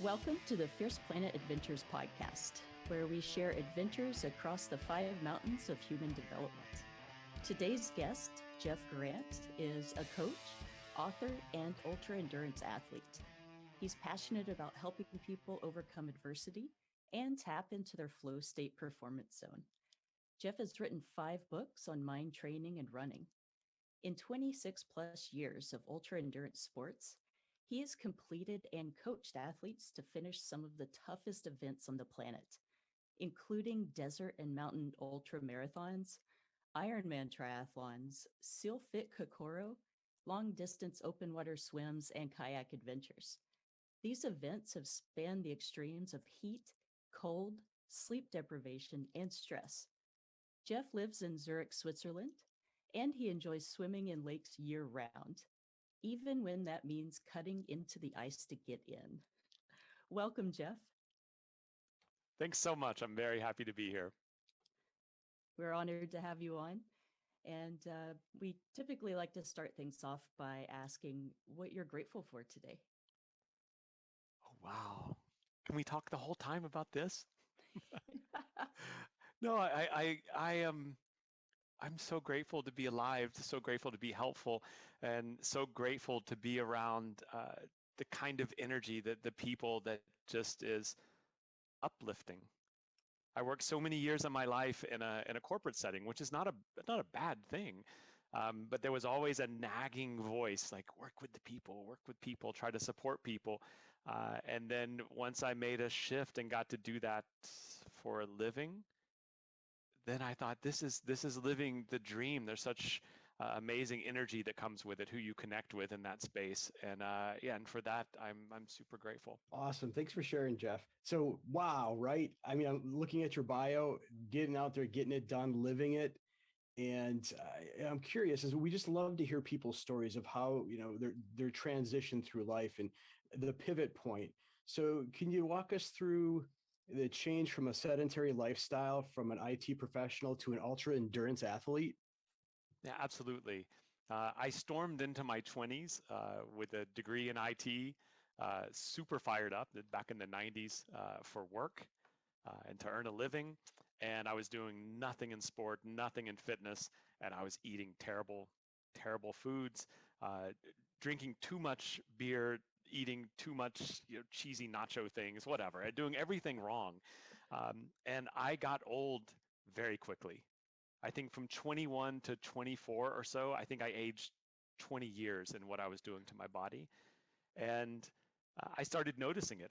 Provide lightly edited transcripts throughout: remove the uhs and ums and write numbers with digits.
Welcome to the Fierce Planet Adventures podcast, where we share adventures across the 5 mountains of human development. Today's guest, Jeff Grant, is a coach, author, and ultra-endurance athlete. He's passionate about helping people overcome adversity and tap into their flow state performance zone. Jeff has written 5 books on mind training and running. In 26 plus years of ultra-endurance sports, he has completed and coached athletes to finish some of the toughest events on the planet, including desert and mountain ultra marathons, Ironman Triathlons, SEALFIT Kokoro, long-distance open water swims, and kayak adventures. These events have spanned the extremes of heat, cold, sleep deprivation, and stress. Jeff lives in Zurich, Switzerland, and he enjoys swimming in lakes year-round, even when that means cutting into the ice to get in. Welcome, Jeff. Thanks so much. I'm very happy to be here. We're honored to have you on. And we typically like to start things off by asking what you're grateful for today. Oh, wow. Can we talk the whole time about this? No, I am. I'm so grateful to be alive, so grateful to be helpful, and so grateful to be around the kind of energy that the people that just is uplifting. I worked so many years of my life in a corporate setting, which is not a bad thing. But there was always a nagging voice, like work with people, try to support people. And then once I made a shift and got to do that for a living, then I thought this is living the dream. There's such amazing energy that comes with it, who you connect with in that space, and and for that I'm super grateful. Awesome. Thanks for sharing, Jeff. So, wow, right? I mean, I'm looking at your bio, getting out there, getting it done, living it. And I'm curious, as we just love to hear people's stories of how, their transition through life and the pivot point. So can you walk us through the change from a sedentary lifestyle from an IT professional to an ultra endurance athlete? Yeah, absolutely. I stormed into my 20s with a degree in IT, super fired up back in the 90s for work and to earn a living. And I was doing nothing in sport, nothing in fitness, and I was eating terrible, terrible foods, drinking too much beer, eating too much cheesy nacho things, whatever, doing everything wrong. And I got old very quickly. I think from 21 to 24 or so, I think I aged 20 years in what I was doing to my body. And I started noticing it.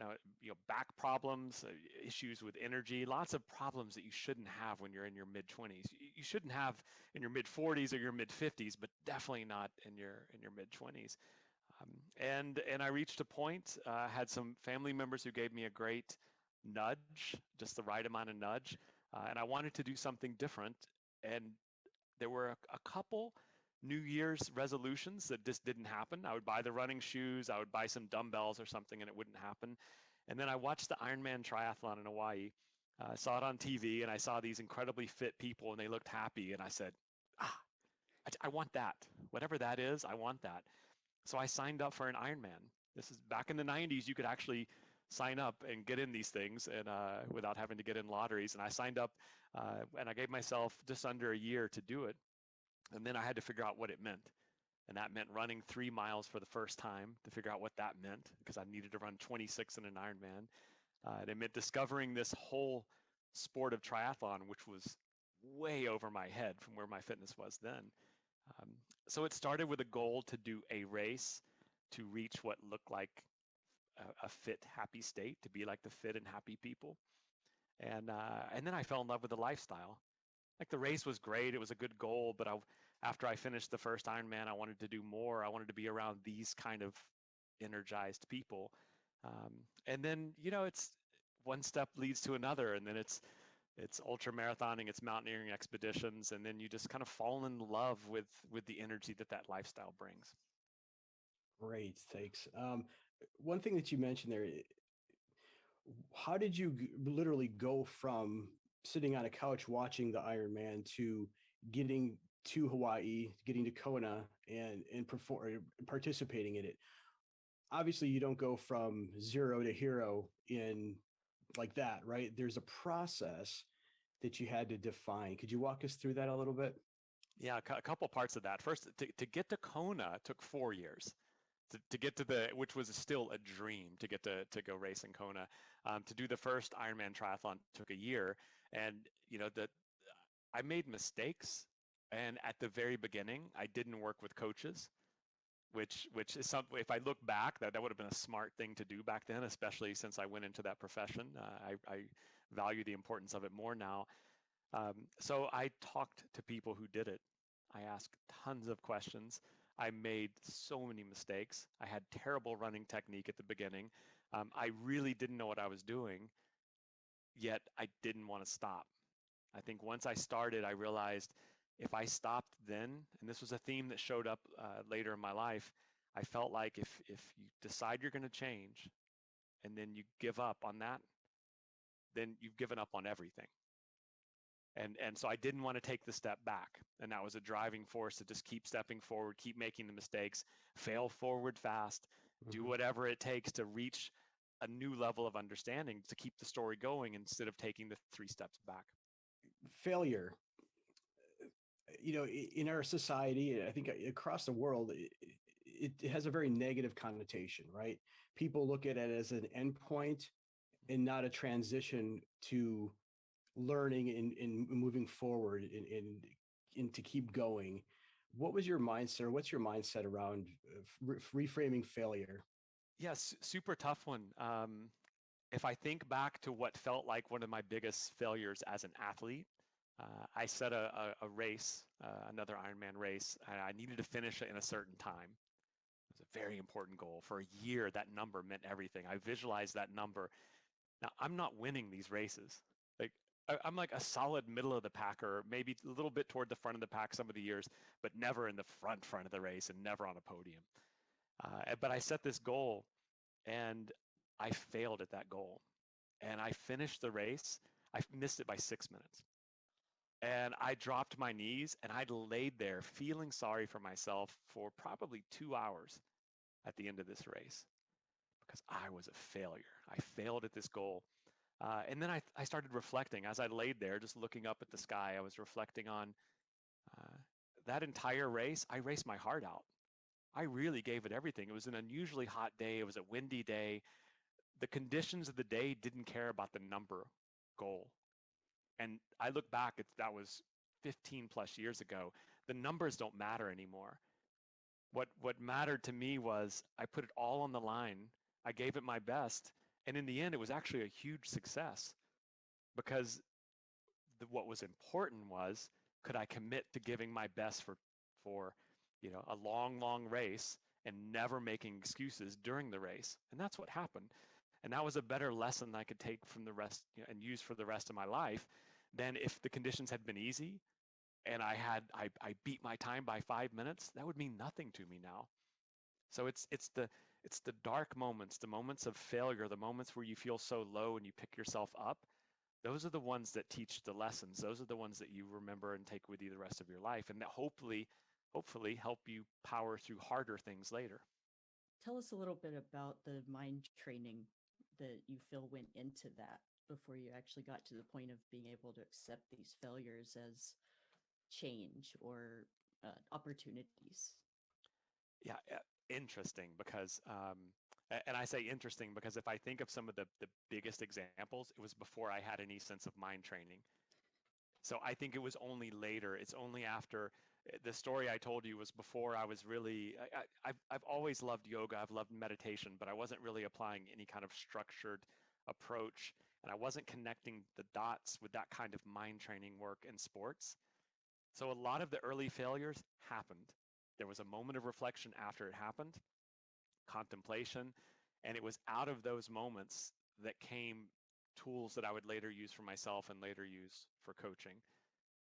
Back problems, issues with energy, lots of problems that you shouldn't have when you're in your mid-20s. You shouldn't have in your mid-40s or your mid-50s, but definitely not in your mid-20s. And I reached a point. Had some family members who gave me a great nudge, just the right amount of nudge, and I wanted to do something different. And there were a couple New Year's resolutions that just didn't happen. I would buy the running shoes, I would buy some dumbbells or something, and it wouldn't happen. And then I watched the Ironman Triathlon in Hawaii, saw it on TV, and I saw these incredibly fit people, and they looked happy. And I said, I want that. Whatever that is, I want that. So I signed up for an Ironman. This is back in the 90s. You could actually sign up and get in these things and without having to get in lotteries. And I signed up and I gave myself just under a year to do it. And then I had to figure out what it meant. And that meant running 3 miles for the first time to figure out what that meant, because I needed to run 26 in an Ironman. And it meant discovering this whole sport of triathlon, which was way over my head from where my fitness was then. So it started with a goal to do a race to reach what looked like a fit, happy state, to be like the fit and happy people. And then I fell in love with the lifestyle. Like the race was great. It was a good goal, but after I finished the first Ironman, I wanted to do more. I wanted to be around these kind of energized people. And then, it's one step leads to another, and then it's ultra marathoning, it's mountaineering expeditions, and then you just kind of fall in love with the energy that lifestyle brings. Great, thanks. One thing that you mentioned there, how did you literally go from sitting on a couch watching the Ironman to getting to Hawaii, getting to Kona and participating in it? obviously you don't go from zero to hero in like that, right? There's a process that you had to define. Could you walk us through that a little bit? Yeah, a couple parts of that. First, to get to Kona took 4 years. To get to which was still a dream to get to go race in Kona. To do the first Ironman triathlon took a year, and I made mistakes. And at the very beginning, I didn't work with coaches, which is something. If I look back, that would have been a smart thing to do back then, especially since I went into that profession. I value the importance of it more now. So I talked to people who did it. I asked tons of questions. I made so many mistakes. I had terrible running technique at the beginning. I really didn't know what I was doing, yet I didn't want to stop. I think once I started, I realized if I stopped then, and this was a theme that showed up later in my life, I felt like if you decide you're going to change and then you give up on that, then you've given up on everything. And so I didn't want to take the step back. And that was a driving force to just keep stepping forward, keep making the mistakes, fail forward fast, do Mhm. whatever it takes to reach a new level of understanding to keep the story going instead of taking the 3 steps back. Failure, in our society, I think across the world, it has a very negative connotation, right? People look at it as an endpoint and not a transition to learning and moving forward and to keep going. What was your mindset, or what's your mindset around reframing failure? Yes, super tough one. If I think back to what felt like one of my biggest failures as an athlete, I set a race, another Ironman race, and I needed to finish it in a certain time. It was a very important goal. For a year, that number meant everything. I visualized that number. Now, I'm not winning these races. Like, I'm like a solid middle of the pack, or maybe a little bit toward the front of the pack some of the years, but never in the front of the race and never on a podium. But I set this goal and I failed at that goal. And I finished the race. I missed it by 6 minutes. And I dropped my knees and I laid there feeling sorry for myself for probably 2 hours at the end of this race because I was a failure. I failed at this goal. And then I started reflecting as I laid there, just looking up at the sky. I was reflecting on uh, that entire race. I raced my heart out. I really gave it everything. It was an unusually hot day. It was a windy day. The conditions of the day didn't care about the number goal. And I look back, that was 15 plus years ago. The numbers don't matter anymore. What mattered to me was I put it all on the line. I gave it my best. And in the end, it was actually a huge success because what was important was could I commit to giving my best for a long race and never making excuses during the race. And that's what happened. And that was a better lesson I could take from the rest and use for the rest of my life than if the conditions had been easy and I beat my time by 5 minutes. That would mean nothing to me now. So it's the dark moments, the moments of failure, the moments where you feel so low and you pick yourself up. Those are the ones that teach the lessons. Those are the ones that you remember and take with you the rest of your life, and that hopefully help you power through harder things later. Tell us a little bit about the mind training that you feel went into that before you actually got to the point of being able to accept these failures as change or opportunities. Yeah, interesting because, and I say interesting because if I think of some of the biggest examples, it was before I had any sense of mind training. So I think it was only later. It's only after the story I told you was before I was really. I've always loved yoga. I've loved meditation, but I wasn't really applying any kind of structured approach, and I wasn't connecting the dots with that kind of mind training work in sports. So a lot of the early failures happened. There was a moment of reflection after it happened, contemplation, and it was out of those moments that came tools that I would later use for myself and later use for coaching.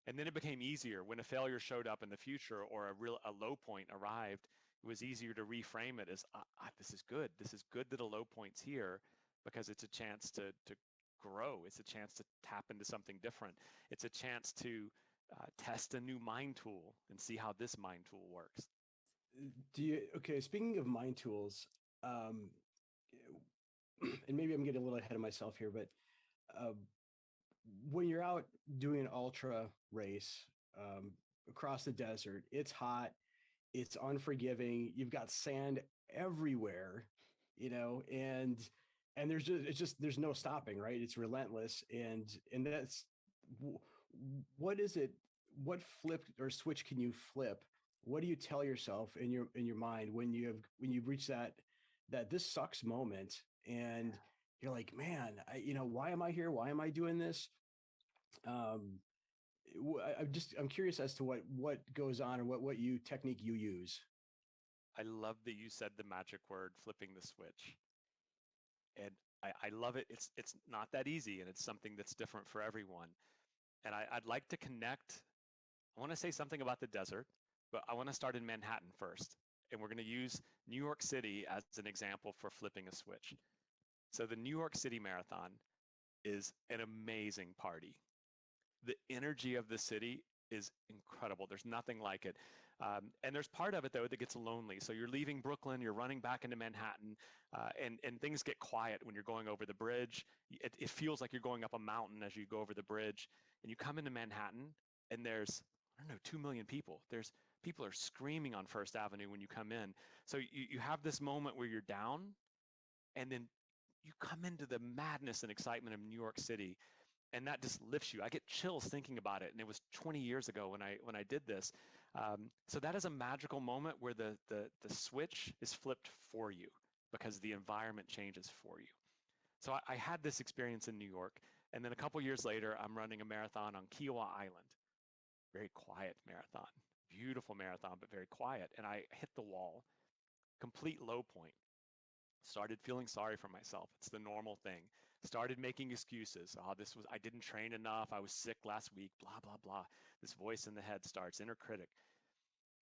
And then it became easier when a failure showed up in the future or a low point arrived. It was easier to reframe it as this is good. This is good that a low point's here because it's a chance to grow. It's a chance to tap into something different. It's a chance to test a new mind tool and see how this mind tool works. Okay, speaking of mind tools, um, and maybe I'm getting a little ahead of myself here, but uh, when you're out doing an ultra race um, across the desert, it's hot, it's unforgiving, you've got sand everywhere, and there's just it's just there's no stopping, right? It's relentless, and that's what is it? What flip or switch can you flip? What do you tell yourself in your mind when you've reached that this sucks moment, and you're like, man, why am I here? Why am I doing this? Um, I'm curious as to what goes on or what you technique you use. I love that you said the magic word, flipping the switch. And I love it. It's not that easy, and it's something that's different for everyone. And I'd like to connect. I want to say something about the desert, but I want to start in Manhattan first. And we're going to use New York City as an example for flipping a switch. So the New York City Marathon is an amazing party. The energy of the city is incredible. There's nothing like it. And there's part of it, though, that gets lonely. So you're leaving Brooklyn, you're running back into Manhattan, and things get quiet when you're going over the bridge. It feels like you're going up a mountain as you go over the bridge. And you come into Manhattan, and there's, I don't know, 2 million people. People are screaming on First Avenue when you come in. So you have this moment where you're down, and then you come into the madness and excitement of New York City, and that just lifts you. I get chills thinking about it, and it was 20 years ago when I did this. So that is a magical moment where the switch is flipped for you because the environment changes for you. So I had this experience in New York, and then a couple years later, I'm running a marathon on Kiowa Island. Very quiet marathon, beautiful marathon, but very quiet. And I hit the wall, complete low point. Started feeling sorry for myself. It's the normal thing. Started making excuses. Oh, I didn't train enough. I was sick last week, blah, blah, blah. This voice in the head starts, inner critic.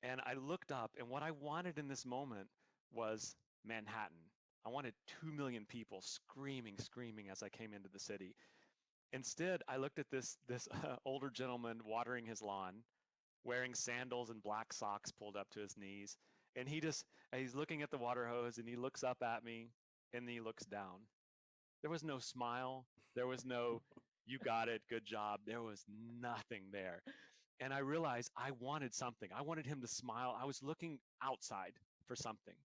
And I looked up, and what I wanted in this moment was Manhattan. I wanted 2 million people screaming as I came into the city. Instead, I looked at this older gentleman watering his lawn, wearing sandals and black socks pulled up to his knees. And he's looking at the water hose, and he looks up at me, and then he looks down. There was no smile. There was no, you got it, good job. There was nothing there. And I realized I wanted something. I wanted him to smile. I was looking outside for something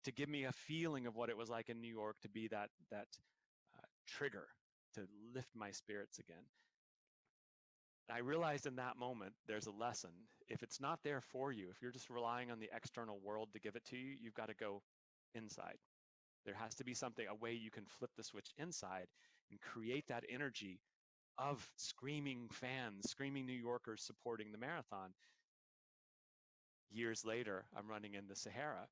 to give me a feeling of what it was like in New York, to be that trigger to lift my spirits again. I realized in that moment, there's a lesson. If it's not there for you, if you're just relying on the external world to give it to you, you've got to go inside. There has to be something, a way you can flip the switch inside and create that energy of screaming fans, screaming New Yorkers supporting the marathon. Years later, I'm running in the Sahara,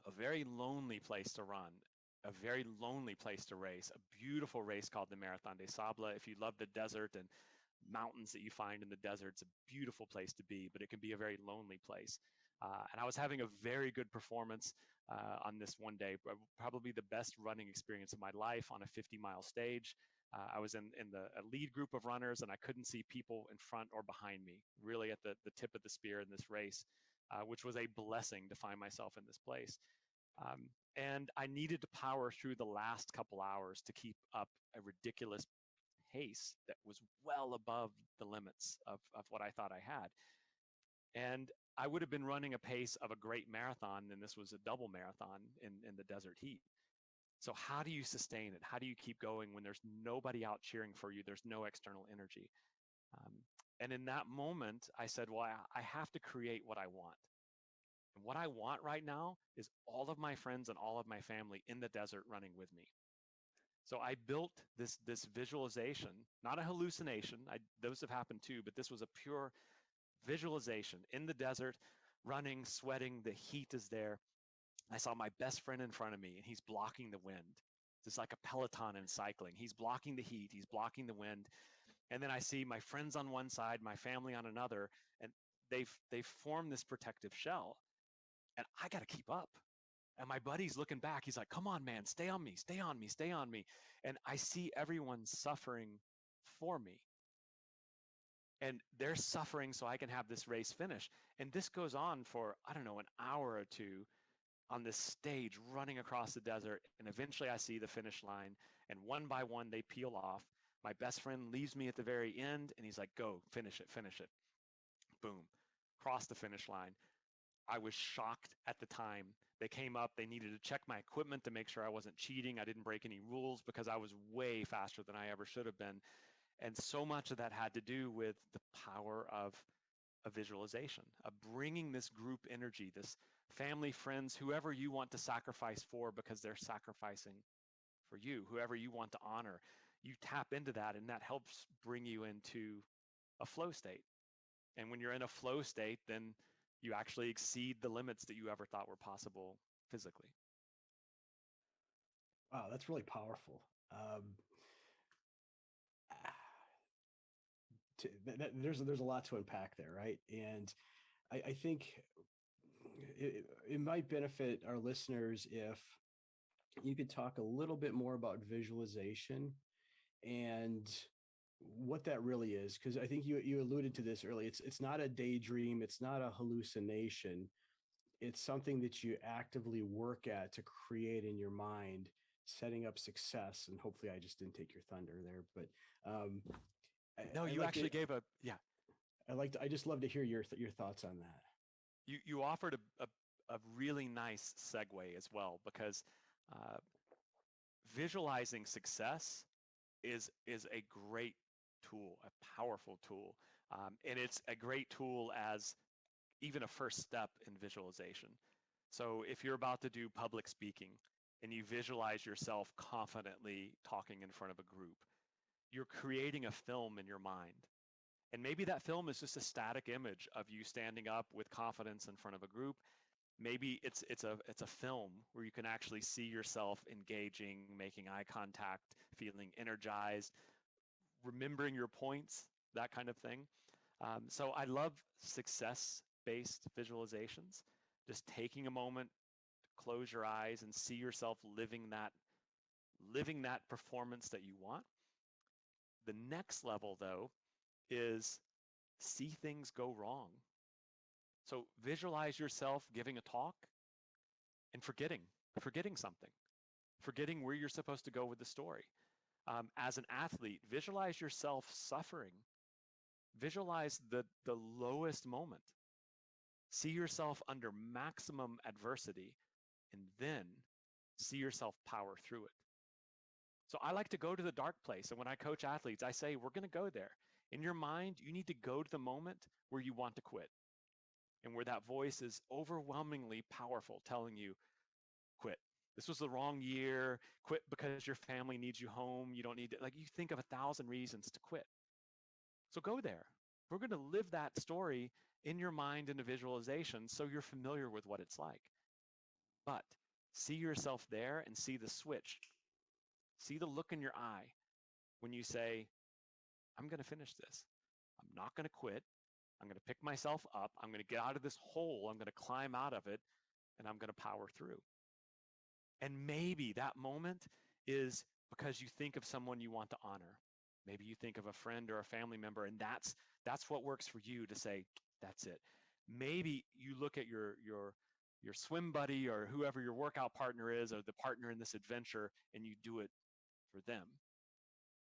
a very lonely place to run, a very lonely place to race, a beautiful race called the Marathon des Sables. If you love the desert and mountains that you find in the desert, it's a beautiful place to be, but it can be a very lonely place. And I was having a very good performance on this one day, probably the best running experience of my life on a 50-mile stage. I was in a lead group of runners, and I couldn't see people in front or behind me, really at the tip of the spear in this race, which was a blessing to find myself in this place. And I needed to power through the last couple hours to keep up a ridiculous pace that was well above the limits of what I thought I had. And I would have been running a pace of a great marathon, and this was a double marathon in the desert heat. So how do you sustain it? How do you keep going when there's nobody out cheering for you? There's no external energy. Um, and in that moment, I said, well, I have to create what I want. And what I want right now is all of my friends and all of my family in the desert running with me. So I built this visualization, not a hallucination. Those have happened too, but this was a pure visualization in the desert, running, sweating. The heat is there. I saw my best friend in front of me, and he's blocking the wind. It's like a peloton in cycling. He's blocking the heat. He's blocking the wind. And then I see my friends on one side, my family on another, and they've formed this protective shell. And I got to keep up. And my buddy's looking back. He's like, come on, man, stay on me, stay on me, stay on me. And I see everyone suffering for me. And they're suffering so I can have this race finish. And this goes on for, I don't know, an hour or two. on this stage running across the desert, and eventually I see the finish line, and one by one they peel off. My best friend leaves me at the very end, and he's like, go, finish it, finish it. Boom, cross the finish line. I was shocked at the time. They came up, they needed to check my equipment to make sure I wasn't cheating, I didn't break any rules, because I was way faster than I ever should have been. And so much of that had to do with the power of a visualization, of bringing this group energy, this family, friends, whoever you want to sacrifice for because they're sacrificing for you, whoever you want to honor. You tap into that, and that helps bring you into a flow state. And when you're in a flow state, then you actually exceed the limits that you ever thought were possible physically. Wow, that's really powerful. There's a lot to unpack there, right? And I think it might benefit our listeners if you could talk a little bit more about visualization and what that really is, because I think you alluded to this earlier. It's not a daydream, it's not a hallucination. It's something that you actively work at to create in your mind, setting up success. And hopefully, I just didn't take your thunder there, but um, No, I you like to. actually gave a, yeah, I just love to hear your thoughts on that. you offered a really nice segue as well, because uh, visualizing success is a great tool, a powerful tool. And it's a great tool as even a first step in visualization. So if you're about to do public speaking and you visualize yourself confidently talking in front of a group, you're creating a film in your mind. And maybe that film is just a static image of you standing up with confidence in front of a group. Maybe it's a film where you can actually see yourself engaging, making eye contact, feeling energized, remembering your points, that kind of thing. So I love success-based visualizations. Just taking a moment, close your eyes, and see yourself living that performance that you want. The next level, though, is see things go wrong. So visualize yourself giving a talk and forgetting something, forgetting where you're supposed to go with the story. As an athlete, visualize yourself suffering. Visualize the lowest moment. See yourself under maximum adversity, and then see yourself power through it. So I like to go to the dark place. And when I coach athletes, I say, we're going to go there. In your mind, you need to go to the moment where you want to quit, and where that voice is overwhelmingly powerful telling you, quit. This was the wrong year. Quit because your family needs you home. You don't need to, like, you think of 1,000 reasons to quit. So go there. We're going to live that story in your mind in a visualization so you're familiar with what it's like. But see yourself there and see the switch. See the look in your eye when you say, I'm going to finish this. I'm not going to quit. I'm going to pick myself up. I'm going to get out of this hole. I'm going to climb out of it, and I'm going to power through. And maybe that moment is because you think of someone you want to honor. Maybe you think of a friend or a family member, and that's what works for you to say, that's it. Maybe you look at your swim buddy or whoever your workout partner is, or the partner in this adventure, and you do it for them.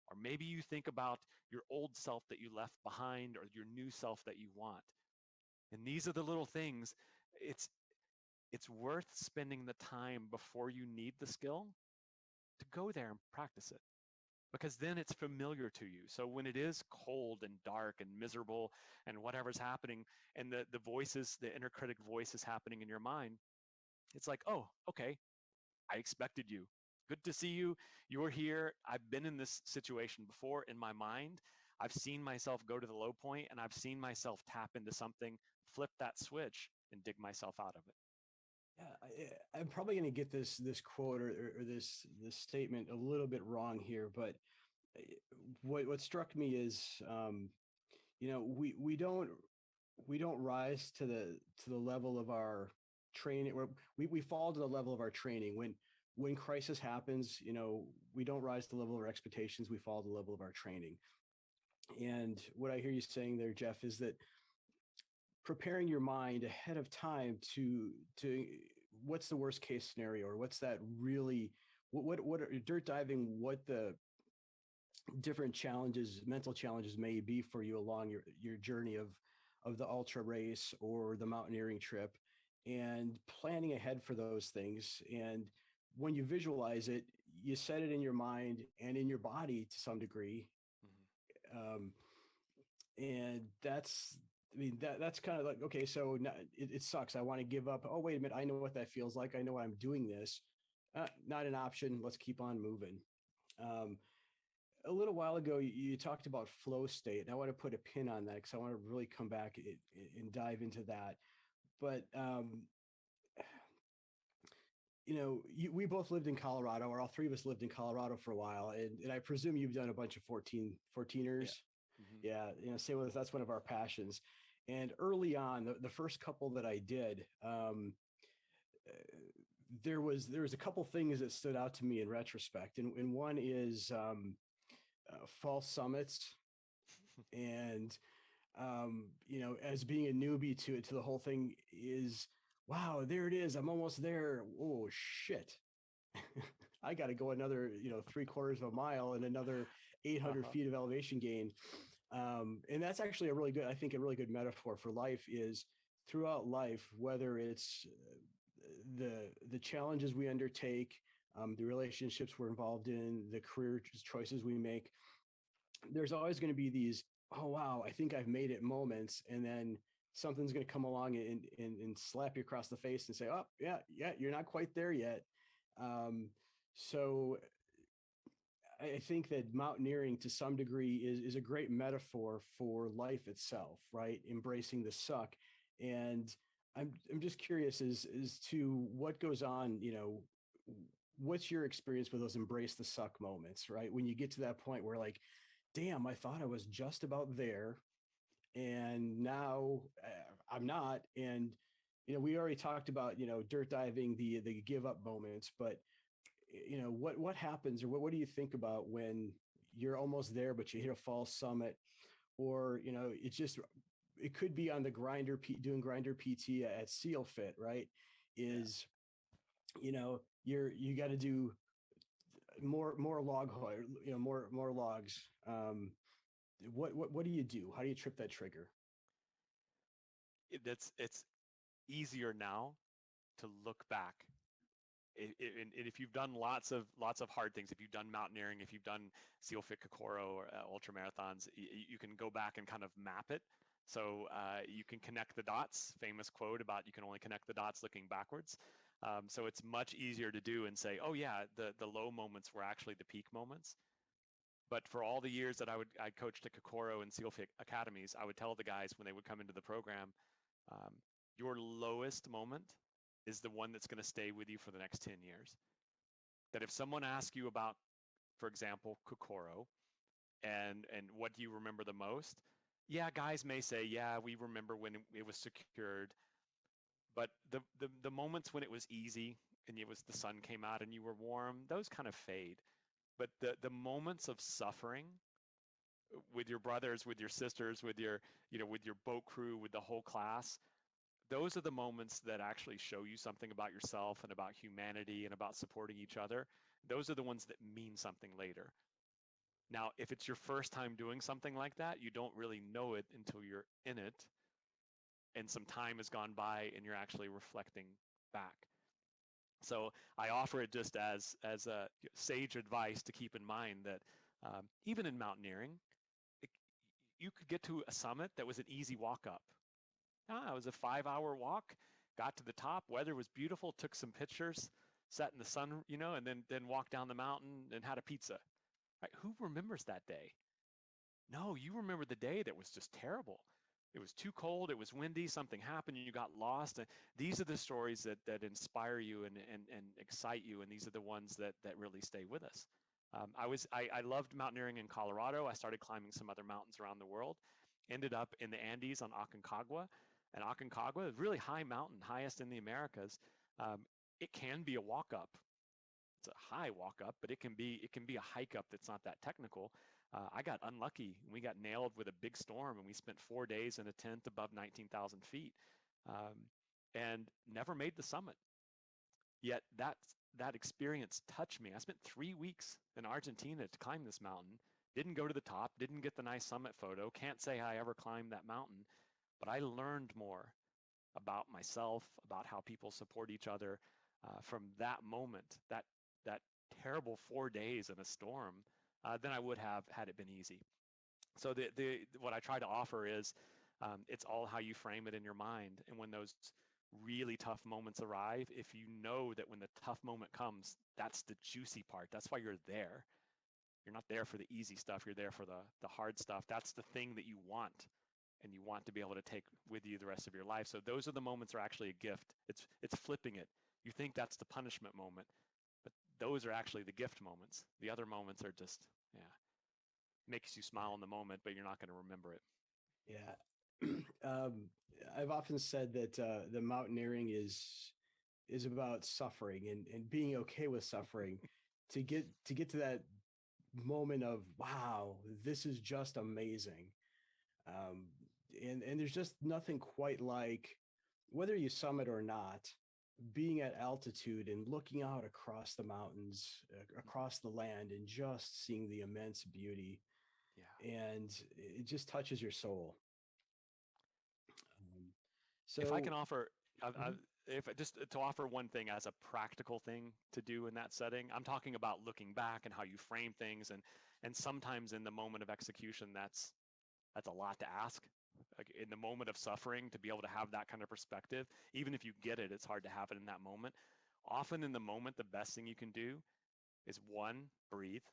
Or maybe you think about your old self that you left behind, or your new self that you want. And these are the little things. It's worth spending the time before you need the skill to go there and practice it, because then it's familiar to you. So when it is cold and dark and miserable and whatever's happening, and the voices, the inner critic voice is happening in your mind, it's like, oh, okay, I expected you. Good to see you. You're here. I've been in this situation before in my mind. I've seen myself go to the low point, and I've seen myself tap into something, flip that switch, and dig myself out of it. Yeah, I'm probably going to get this quote or this statement a little bit wrong here, but what struck me is, you know, we don't rise to the level of our training, or we fall to the level of our training. When crisis happens, you know, we don't rise to the level of our expectations. We fall to the level of our training. And what I hear you saying there, Jeff, is that preparing your mind ahead of time to what's the worst case scenario, or what's that really, what are dirt diving, what the different challenges, mental challenges may be for you along your journey of the ultra race or the mountaineering trip, and planning ahead for those things. And when you visualize it, you set it in your mind and in your body to some degree. Mhm. Um, and that's, I mean, that's kind of like, okay, so now it sucks. I want to give up. Oh, wait a minute. I know what that feels like. I know I'm doing this. Not an option. Let's keep on moving. Um, a little while ago, you talked about flow state, and I want to put a pin on that because I want to really come back and dive into that. But we both lived in Colorado, or all three of us lived in Colorado for a while, and I presume you've done a bunch of 14ers. Yeah. Hmm. Yeah, same with us. That's one of our passions. And early on, the first couple that I did, there was a couple things that stood out to me in retrospect, and one is false summits. And as being a newbie to the whole thing is, wow, there it is, I'm almost there. Oh shit. I got to go another 3/4 of a mile and another 800 Uh-huh. feet of elevation gain. And that's actually I think a really good metaphor for life is throughout life, whether it's the challenges we undertake, the relationships we're involved in, the career choices we make, there's always going to be these, oh wow, I think I've made it moments, and then something's going to come along and slap you across the face and say, oh yeah, you're not quite there yet. So I think that mountaineering to some degree is a great metaphor for life itself, right? Embracing the suck. And I'm just curious as to what goes on, what's your experience with those embrace the suck moments, right? When you get to that point where like, damn, I thought I was just about there, and now I'm not. And we already talked about dirt diving, the give up moments, but what happens, or what do you think about when you're almost there but you hit a false summit, or it could be on the doing grinder PT at SEALFIT, right? Yeah. Is you got to do more log, more logs. What do you do? How do you trip that trigger? It's easier now to look back. And if you've done lots of hard things, if you've done mountaineering, if you've done SEALFIT Kokoro or ultra marathons, you can go back and kind of map it. So you can connect the dots. Famous quote about you can only connect the dots looking backwards. So it's much easier to do and say, oh yeah, the low moments were actually the peak moments. But for all the years that I coached at Kokoro and SEALFIT academies, I would tell the guys when they would come into the program, um, your lowest moment is the one that's going to stay with you for the next 10 years. That if someone asks you about, for example, Kokoro, and what do you remember the most? Yeah, guys may say, yeah, we remember when it was secured, but the moments when it was easy and it was the sun came out and you were warm, those kind of fade. But the moments of suffering with your brothers, with your sisters, with your boat crew, with the whole class, those are the moments that actually show you something about yourself and about humanity and about supporting each other. Those are the ones that mean something later. Now, if it's your first time doing something like that, you don't really know it until you're in it and some time has gone by and you're actually reflecting back. So I offer it just as a sage advice to keep in mind that even in mountaineering, it, you could get to a summit that was an easy walk up. It was a 5-hour walk, got to the top, weather was beautiful, took some pictures, sat in the sun, and then walked down the mountain and had a pizza. Right? Who remembers that day? No, you remember the day that was just terrible. It was too cold, it was windy, something happened, and you got lost. And these are the stories that inspire you and excite you, and these are the ones that really stay with us. I loved mountaineering in Colorado. I started climbing some other mountains around the world. Ended up in the Andes on Aconcagua. And Aconcagua is a really high mountain, highest in the Americas. Um, it can be a walk up. It's a high walk up, but it can be a hike up that's not that technical. I got unlucky. We got nailed with a big storm, and we spent 4 days in a tent above 19,000 feet, and never made the summit. Yet that experience touched me. I spent 3 weeks in Argentina to climb this mountain. Didn't go to the top, didn't get the nice summit photo. Can't say I ever climbed that mountain, but I learned more about myself, about how people support each other from that moment, that terrible 4 days in a storm, than I would have had it been easy. So what I try to offer is it's all how you frame it in your mind. And when those really tough moments arrive, if you know that when the tough moment comes, that's the juicy part. That's why you're there. You're not there for the easy stuff. You're there for the hard stuff. That's the thing that you want, and you want to be able to take with you the rest of your life. So those are the moments that are actually a gift. It's flipping it. You think that's the punishment moment, but those are actually the gift moments. The other moments are just, yeah, makes you smile in the moment, but you're not going to remember it. Yeah. I've often said that the mountaineering is about suffering and being okay with suffering to get to that moment of wow, this is just amazing. Um, and there's just nothing quite like whether you summit or not, being at altitude and looking out across the mountains, across the land, and just seeing the immense beauty, Yeah. and it just touches your soul. Um, If I so, can offer, mhm. if just to offer one thing as a practical thing to do in that setting, I'm talking about looking back and how you frame things, and sometimes in the moment of execution, that's a lot to ask. Like in the moment of suffering, to be able to have that kind of perspective, even if you get it, it's hard to have it in that moment. Often in the moment, the best thing you can do is one, breathe.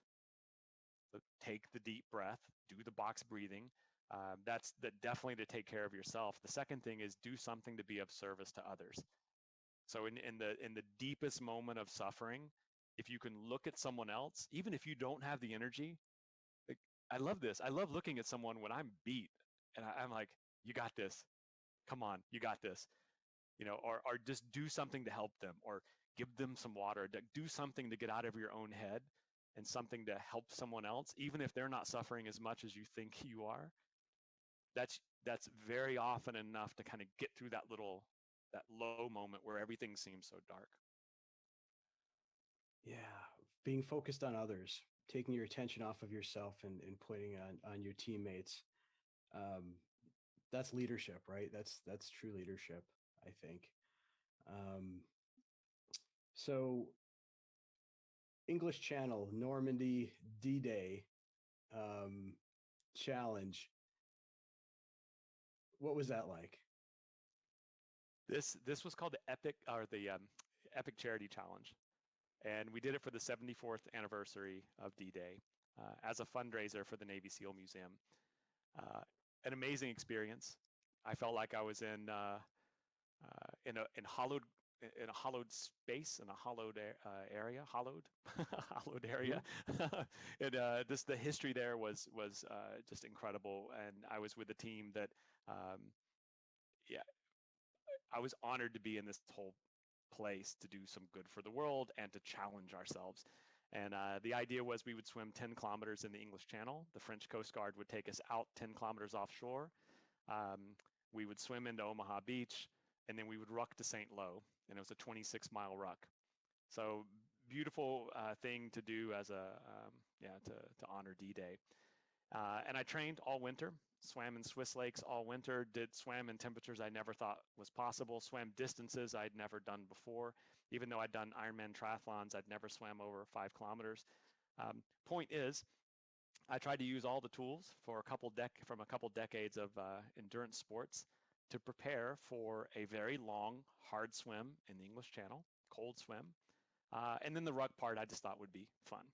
So take the deep breath, do the box breathing. That's definitely to take care of yourself. The second thing is do something to be of service to others. So in the deepest moment of suffering, if you can look at someone else, even if you don't have the energy, like, I love this. I love looking at someone when I'm beat, and I'm like, "You got this. Come on, you got this." Or just do something to help them, or give them some water. Do something to get out of your own head, and something to help someone else, even if they're not suffering as much as you think you are. That's very often enough to kind of get through that low moment where everything seems so dark. Yeah, being focused on others, taking your attention off of yourself and putting on your teammates. Um, that's leadership, right? That's true leadership, I think. Um, so English Channel, Normandy, D-Day, um, challenge. What was that like? This was called the Epic Charity Challenge, and we did it for the 74th anniversary of D-Day as a fundraiser for the Navy SEAL Museum. Uh, an amazing experience. I felt like I was in a hollowed space, in a hollowed area, hollowed area. Mhm. And this the history there was just incredible, and I was with a team that, um, yeah, I was honored to be in this whole place to do some good for the world and to challenge ourselves. And the idea was we would swim 10 kilometers in the English Channel. The French Coast Guard would take us out 10 kilometers offshore. Um, we would swim into Omaha Beach, and then we would ruck to St. Lo, and it was a 26-mile ruck. So beautiful thing to do as to honor D-Day. And I trained all winter, swam in Swiss lakes all winter, swam in temperatures I never thought was possible, swam distances I'd never done before. Even though I'd done Ironman Triathlons, I'd never swam over 5 kilometers. Point is, I tried to use all the tools from a couple decades of endurance sports to prepare for a very long, hard swim in the English Channel, cold swim. And then the ruck part I just thought would be fun.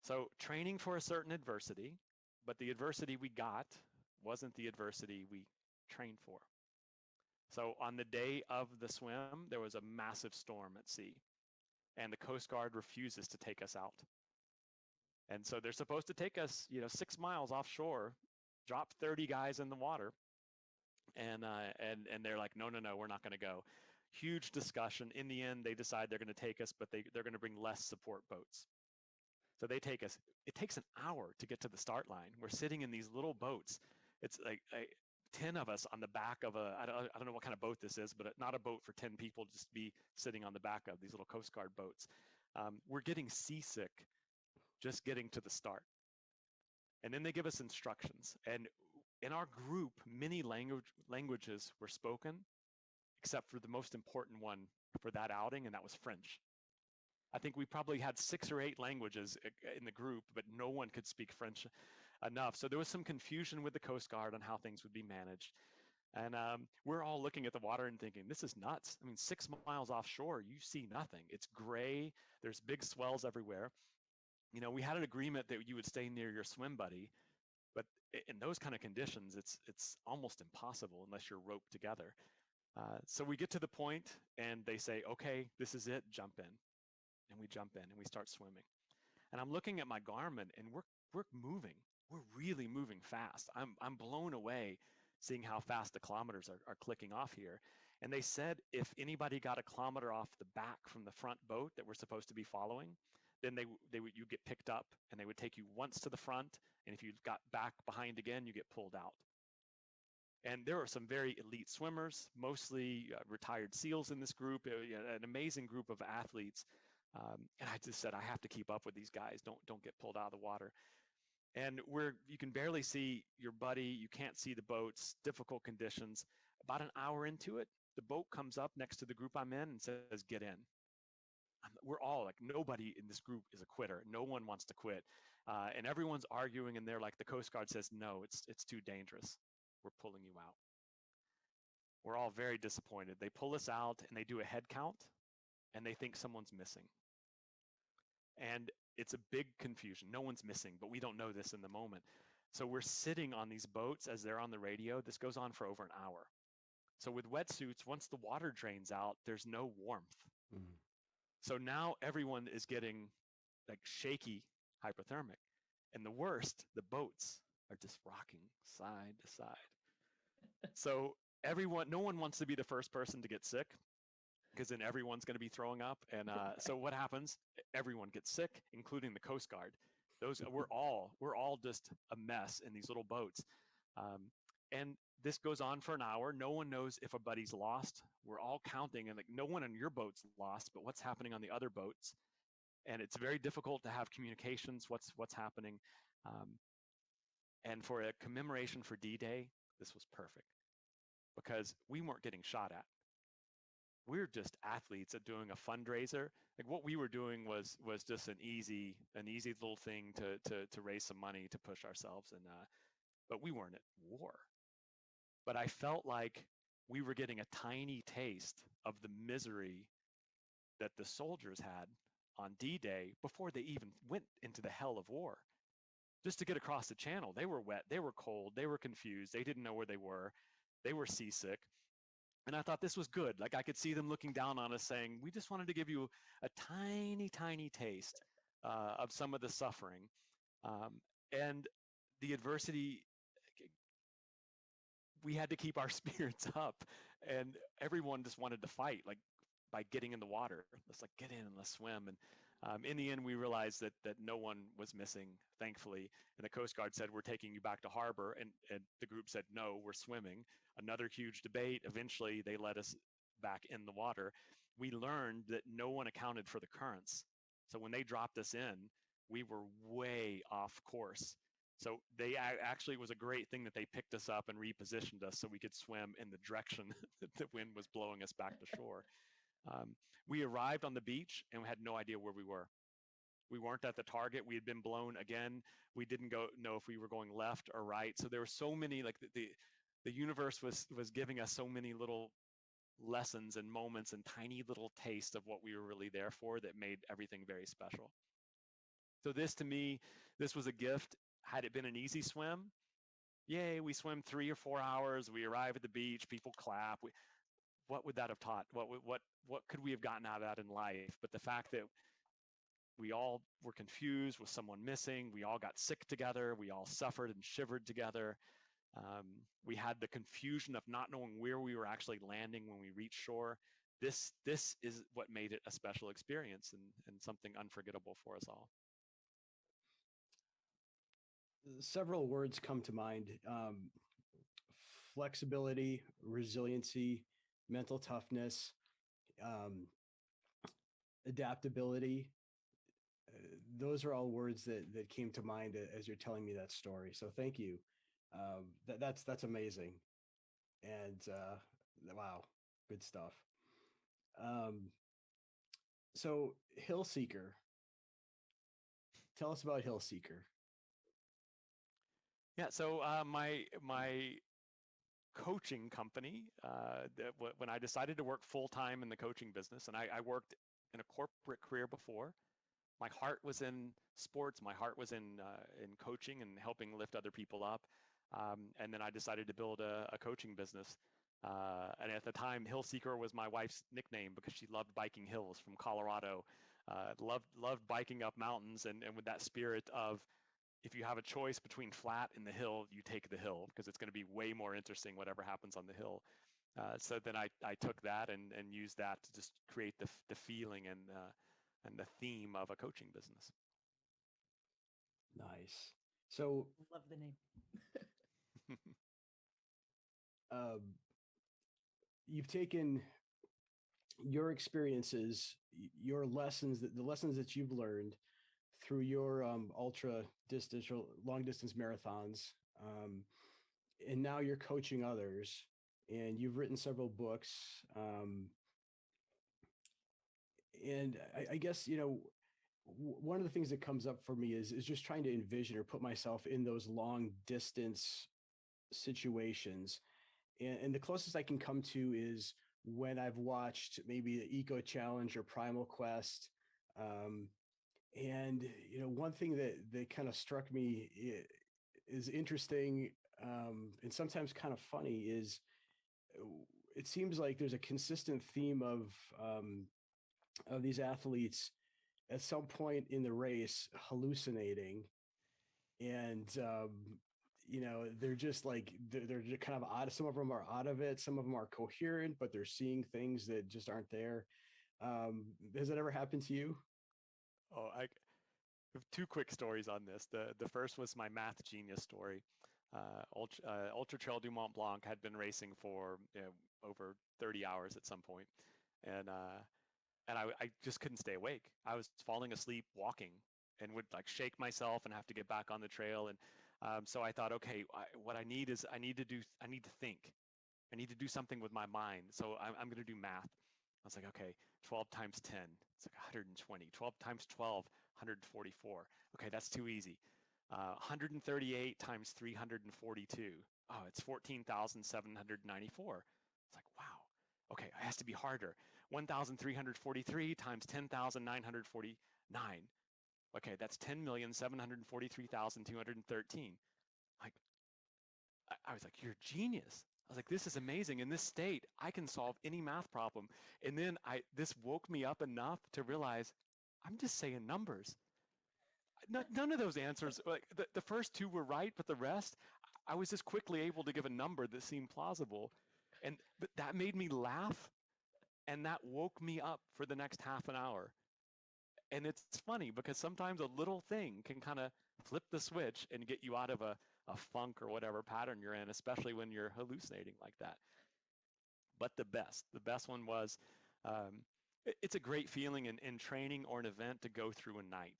So training for a certain adversity, but the adversity we got wasn't the adversity we trained for. So on the day of the swim, there was a massive storm at sea, and the Coast Guard refuses to take us out. And so they're supposed to take us, 6 miles offshore, drop 30 guys in the water, and they're like, no, no, no, we're not going to go. Huge discussion. In the end, they decide they're going to take us, but they're going to bring less support boats. So they take us. It takes an hour to get to the start line. We're sitting in these little boats. It's like 10 of us on the back of I don't know what kind of boat this is, but not a boat for 10 people just to be sitting on the back of these little Coast Guard boats. We're getting seasick just getting to the start. And then they give us instructions. And in our group, many languages were spoken, except for the most important one for that outing, and that was French. I think we probably had 6 or 8 languages in the group, but no one could speak French enough. So there was some confusion with the Coast Guard on how things would be managed. And we're all looking at the water and thinking, this is nuts. I mean, 6 miles offshore, you see nothing. It's gray. There's big swells everywhere. You know, we had an agreement that you would stay near your swim buddy, but in those kind of conditions, it's almost impossible unless you're roped together. So we get to the point and they say, okay, this is it, jump in. And we jump in and we start swimming. And I'm looking at my Garmin and we're moving. We're really moving fast. I'm blown away seeing how fast the kilometers are clicking off here. And they said if anybody got a kilometer off the back from the front boat that we're supposed to be following, then you get picked up and they would take you once to the front. And if you got back behind again, you get pulled out. And there are some very elite swimmers, mostly retired SEALs in this group, an amazing group of athletes. And I just said, I have to keep up with these guys. Don't get pulled out of the water. And you can barely see your buddy. You can't see the boats, difficult conditions. About an hour into it, the boat comes up next to the group I'm in and says, get in. We're all like, nobody in this group is a quitter. No one wants to quit. And everyone's arguing and they're like, the Coast Guard says, no, it's too dangerous. We're pulling you out. We're all very disappointed. They pull us out and they do a head count and they think someone's missing. And it's a big confusion. No one's missing, but we don't know this in the moment. So we're sitting on these boats as they're on the radio. This goes on for over an hour. So with wetsuits, once the water drains out, there's no warmth. Mm-hmm. So now everyone is getting like shaky hypothermic. And the worst, the boats are just rocking side to side. So no one wants to be the first person to get sick, because then everyone's going to be throwing up. And so what happens? Everyone gets sick, including the Coast Guard. We're all just a mess in these little boats. And this goes on for an hour. No one knows if a buddy's lost. We're all counting, and like no one on your boat's lost, but what's happening on the other boats? And it's very difficult to have communications. What's happening? And for a commemoration for D-Day, this was perfect because we weren't getting shot at. We're just athletes at doing a fundraiser. Like what we were doing was just an easy little thing to raise some money to push ourselves. And but we weren't at war. But I felt like we were getting a tiny taste of the misery that the soldiers had on D-Day before they even went into the hell of war. Just to get across the channel, they were wet, they were cold, they were confused, they didn't know where they were seasick. And I thought this was good. Like I could see them looking down on us saying, we just wanted to give you a tiny, tiny taste of some of the suffering. And the adversity, we had to keep our spirits up. And everyone just wanted to fight, like by getting in the water. Let's like get in and let's swim. And in the end, we realized that no one was missing, thankfully. And the Coast Guard said, we're taking you back to harbor. And the group said, no, we're swimming. Another huge debate. Eventually, they let us back in the water. We learned that no one accounted for the currents. So when they dropped us in, we were way off course. So it was a great thing that they picked us up and repositioned us so we could swim in the direction that the wind was blowing us back to shore. We arrived on the beach and we had no idea where we were. We weren't at the target. We had been blown again. We didn't know if we were going left or right. So there were so many, like the universe was giving us so many little lessons and moments and tiny little taste of what we were really there for that made everything very special. So to me, this was a gift. Had it been an easy swim, yay, we swim 3 or 4 hours. We arrive at the beach, people clap. What would that have taught? What could we have gotten out of that in life? But the fact that we all were confused with someone missing, we all got sick together, we all suffered and shivered together. We had the confusion of not knowing where we were actually landing when we reached shore. This is what made it a special experience and something unforgettable for us all. Several words come to mind. flexibility, resiliency, mental toughness, um, adaptability. Those are all words that came to mind as you're telling me that story. So thank you. That's amazing. And wow, good stuff. Um, so Hillseeker, tell us about Hillseeker. Yeah, so my coaching company, when I decided to work full time in the coaching business, and I worked in a corporate career before. My heart was in sports. My heart was in coaching and helping lift other people up. And then I decided to build a coaching business. And at the time, Hillseeker was my wife's nickname because she loved biking hills from Colorado. Loved biking up mountains, and with that spirit of, if you have a choice between flat and the hill, you take the hill because it's going to be way more interesting whatever happens on the hill. So then I took that and used that to just create the feeling and the theme of a coaching business. Nice. So Love the name. um, you've taken your experiences, your lessons, the lessons that you've learned through your ultra distance or long distance marathons, and now you're coaching others, and you've written several books. And I guess one of the things that comes up for me is just trying to envision or put myself in those long distance situations. And the closest I can come to is when I've watched maybe the Eco Challenge or Primal Quest. Um, and one thing that kind of struck me is interesting, and sometimes kind of funny is it seems like there's a consistent theme of these athletes at some point in the race hallucinating, and they're just like they're just kind of out. Some of them are out of it, some of them are coherent, but they're seeing things that just aren't there. Has that ever happened to you? Oh, I have two quick stories on this. The first was my math genius story. Ultra Trail du Mont Blanc had been racing for over 30 hours at some point, and I just couldn't stay awake. I was falling asleep walking and would like shake myself and have to get back on the trail. And so I thought, okay, what I need is I need to think. I need to do something with my mind. So I'm going to do math. I was like, okay, 12 times 10, it's like 120. 12 times 12, 144. Okay, that's too easy. 138 times 342. Oh, it's 14,794. It's like, wow. Okay, it has to be harder. 1,343 times 10,949. Okay, that's 10,743,213. Like, I was like, you're a genius. I was like, this is amazing. In this state, I can solve any math problem. And then this woke me up enough to realize I'm just saying numbers. None of those answers, like the first two were right, but the rest, I was just quickly able to give a number that seemed plausible. And but that made me laugh, and that woke me up for the next half an hour. And it's funny because sometimes a little thing can kind of flip the switch and get you out of a funk or whatever pattern you're in, especially when you're hallucinating like that. But the best one was, it's a great feeling in training or an event to go through a night.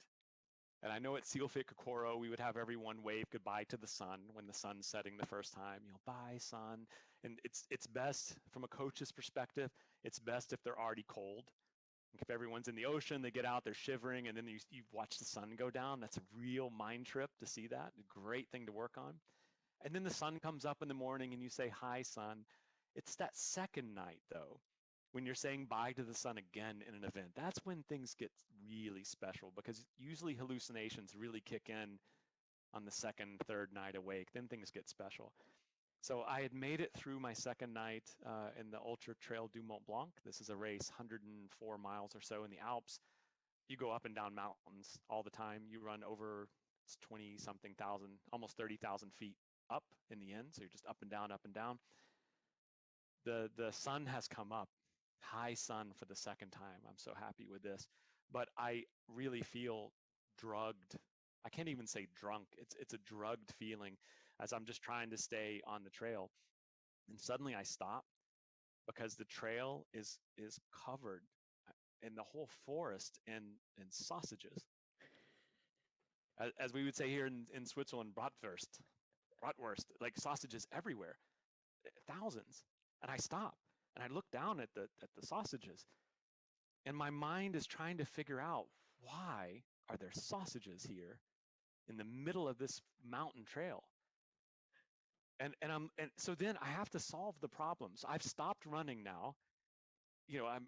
And I know at SEALFIT Kokoro, we would have everyone wave goodbye to the sun when the sun's setting the first time. Bye, sun. And it's best from a coach's perspective. It's best if they're already cold. If everyone's in the ocean, they get out, they're shivering, and then you watch the sun go down. That's a real mind trip to see that. A great thing to work on. And then the sun comes up in the morning and you say, hi, sun. It's that second night, though, when you're saying bye to the sun again in an event. That's when things get really special because usually hallucinations really kick in on the second, third night awake. Then things get special. So I had made it through my second night in the Ultra Trail du Mont Blanc. This is a race, 104 miles or so in the Alps. You go up and down mountains all the time. You run over, it's 20 something thousand, almost 30,000 feet up in the end. So you're just up and down, up and down. The sun has come up, high sun for the second time. I'm so happy with this. But I really feel drugged. I can't even say drunk. It's a drugged feeling as I'm just trying to stay on the trail. And suddenly I stop because the trail is covered in the whole forest in sausages. As we would say here in Switzerland, bratwurst, like sausages everywhere, thousands. And I stop and I look down at the sausages, and my mind is trying to figure out, why are there sausages here in the middle of this mountain trail? And so then I have to solve the problem. So I've stopped running now.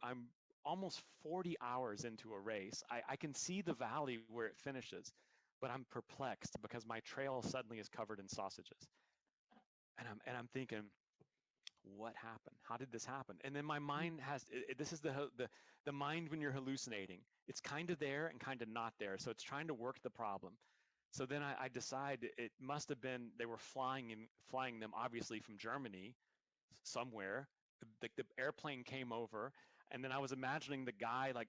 I'm almost 40 hours into a race. I can see the valley where it finishes, but I'm perplexed because my trail suddenly is covered in sausages. And I'm thinking, what happened? How did this happen? And then my mind this is the mind when you're hallucinating. It's kind of there and kind of not there. So it's trying to work the problem. So then I decide it must have been they were flying them obviously from Germany somewhere. The airplane came over, and then I was imagining the guy, like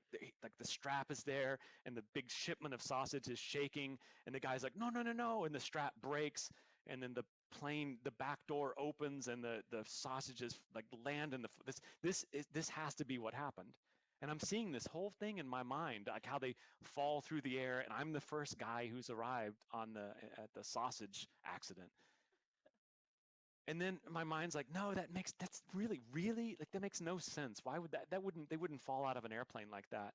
the strap is there and the big shipment of sausage is shaking, and the guy's like, no, no, no, no, and the strap breaks, and then the back door opens, and the sausages like land in this has to be what happened. And I'm seeing this whole thing in my mind, like how they fall through the air, and I'm the first guy who's arrived at the sausage accident. And then my mind's like, no, that's really like, that makes no sense. Why would they wouldn't fall out of an airplane like that.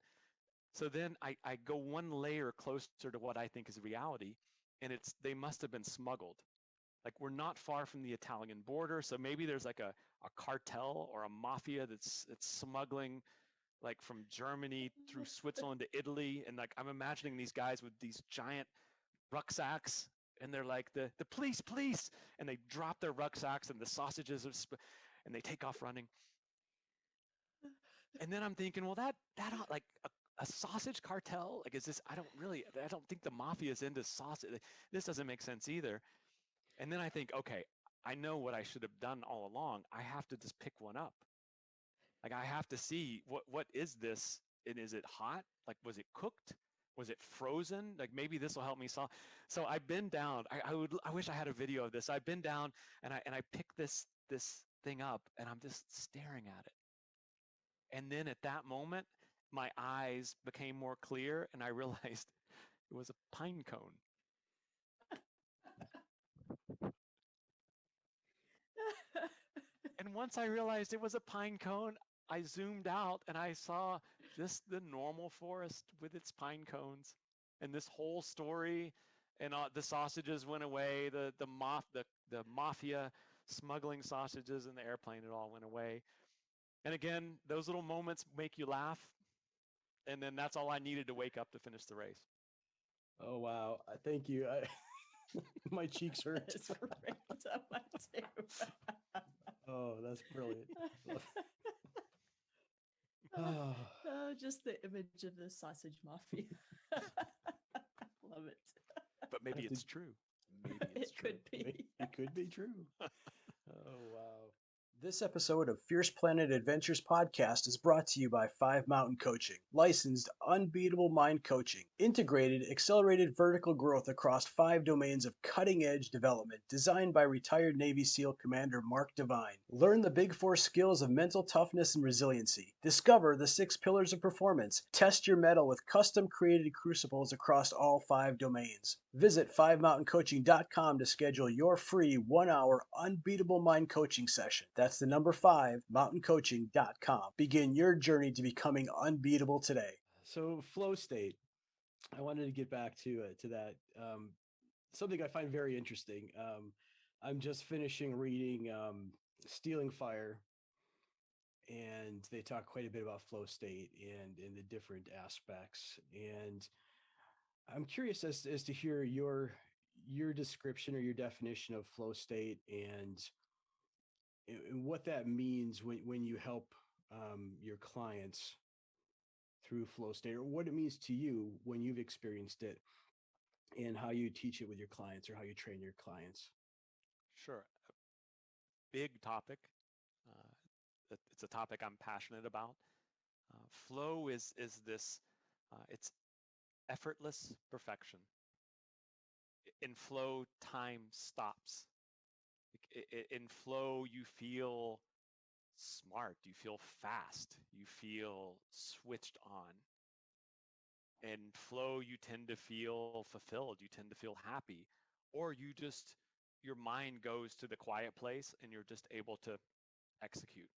So then I go one layer closer to what I think is reality, and they must have been smuggled. Like, we're not far from the Italian border, so maybe there's like a cartel or a mafia that's smuggling, like, from Germany through Switzerland to Italy. And like, I'm imagining these guys with these giant rucksacks, and they're like, the police, and they drop their rucksacks, and the sausages and they take off running. And then I'm thinking, well, that like a sausage cartel, like, is this? I don't think the mafia is into sausage. This doesn't make sense either. And then I think, okay, I know what I should have done all along. I have to just pick one up. Like, I have to see what is this, and is it hot? Like, was it cooked? Was it frozen? Like, maybe this will help me solve. So I bend down. I wish I had a video of this. I bend down and I pick this thing up, and I'm just staring at it. And then at that moment, my eyes became more clear, and I realized it was a pine cone. And once I realized it was a pine cone, I zoomed out and I saw just the normal forest with its pine cones. And this whole story, and the sausages went away, the mafia smuggling sausages in the airplane, it all went away. And again, those little moments make you laugh. And then that's all I needed to wake up to finish the race. Oh, wow. Thank you. My cheeks hurt. That's great. Mine too. Oh, that's brilliant. Oh. Oh, just the image of the sausage mafia. Love it. But maybe it's true. Maybe it's true. Could be. It could be true. Oh, wow. This episode of Fierce Planet Adventures podcast is brought to you by 5 Mountain Coaching, licensed unbeatable mind coaching, integrated accelerated vertical growth across 5 domains of cutting-edge development, designed by retired Navy SEAL Commander Mark Devine. Learn the Big 4 skills of mental toughness and resiliency. Discover the 6 pillars of performance. Test your mettle with custom-created crucibles across all 5 domains. Visit 5mountaincoaching.com to schedule your free 1-hour unbeatable mind coaching session. That's the number 5, mountaincoaching.com. Begin your journey to becoming unbeatable today. So, flow state. I wanted to get back to that. Something I find very interesting. I'm just finishing reading Stealing Fire, and they talk quite a bit about flow state and in the different aspects. And I'm curious as to hear your description or your definition of flow state, and what that means when you help your clients through flow state, or what it means to you when you've experienced it, and how you teach it with your clients or how you train your clients. Sure. A big topic. It's a topic I'm passionate about. Flow is this, it's effortless perfection. In flow, time stops. in flow, you feel smart, you feel fast, you feel switched on. In flow, you tend to feel fulfilled, you tend to feel happy, or your mind goes to the quiet place and you're just able to execute.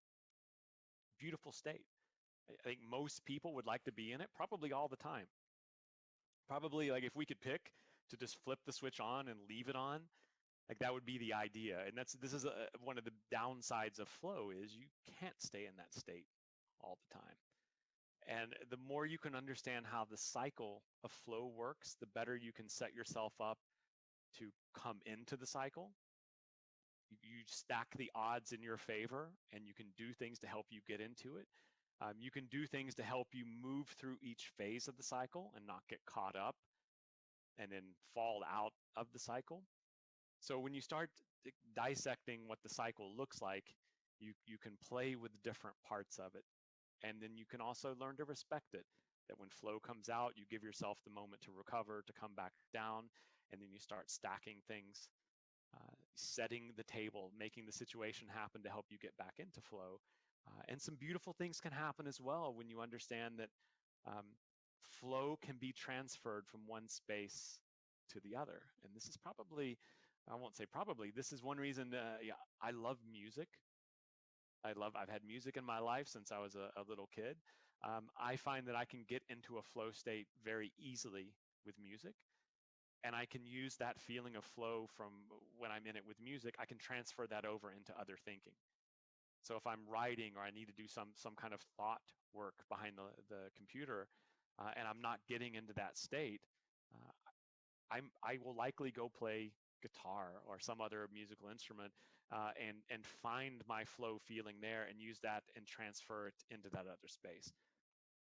Beautiful state. I think most people would like to be in it probably all the time. Probably, like, if we could pick to just flip the switch on and leave it on, like, that would be the idea. And this is one of the downsides of flow is you can't stay in that state all the time. And the more you can understand how the cycle of flow works, the better you can set yourself up to come into the cycle. You stack the odds in your favor, and you can do things to help you get into it. You can do things to help you move through each phase of the cycle and not get caught up and then fall out of the cycle. So when you start dissecting what the cycle looks like, you can play with different parts of it. And then you can also learn to respect it. That when flow comes out, you give yourself the moment to recover, to come back down, and then you start stacking things, setting the table, making the situation happen to help you get back into flow. And some beautiful things can happen as well when you understand that um, flow can be transferred from one space to the other. And this is probably, I won't say probably, this is one reason yeah, I love music. I've had music in my life since I was a little kid. I find that I can get into a flow state very easily with music. And I can use that feeling of flow from when I'm in it with music, I can transfer that over into other thinking. So if I'm writing or I need to do some kind of thought work behind the computer, and I'm not getting into that state, uh, I will likely go play guitar or some other musical instrument, and find my flow feeling there and use that and transfer it into that other space.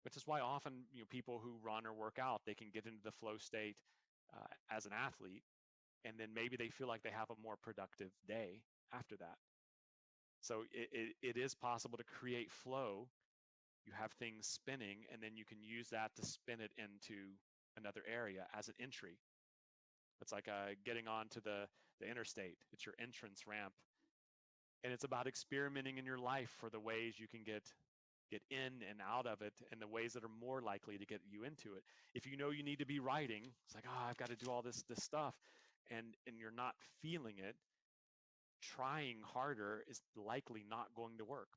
Which is why often, people who run or work out, they can get into the flow state as an athlete, and then maybe they feel like they have a more productive day after that. So it is possible to create flow. You have things spinning, and then you can use that to spin it into another area as an entry. It's like getting onto the interstate. It's your entrance ramp. And it's about experimenting in your life for the ways you can get in and out of it, and the ways that are more likely to get you into it. If you know you need to be writing, it's like, oh, I've got to do all this stuff, and you're not feeling it, trying harder is likely not going to work.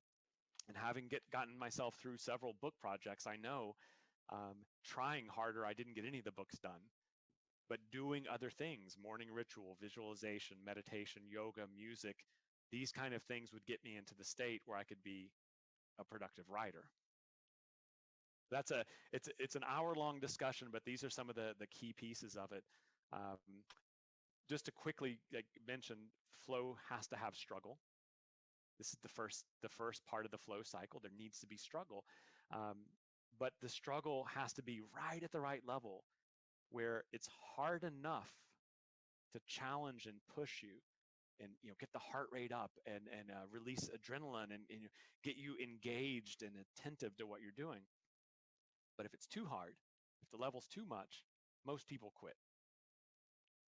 And having gotten myself through several book projects, I know trying harder, I didn't get any of the books done. But doing other things, morning ritual, visualization, meditation, yoga, music, these kind of things would get me into the state where I could be a productive writer. It's an hour-long discussion, but these are some of the key pieces of it. Um, just to quickly mention, flow has to have struggle. This is the first part of the flow cycle. There needs to be struggle, but the struggle has to be right at the right level, where it's hard enough to challenge and push you, and get the heart rate up, and release adrenaline, and get you engaged and attentive to what you're doing. But if it's too hard, if the level's too much, most people quit.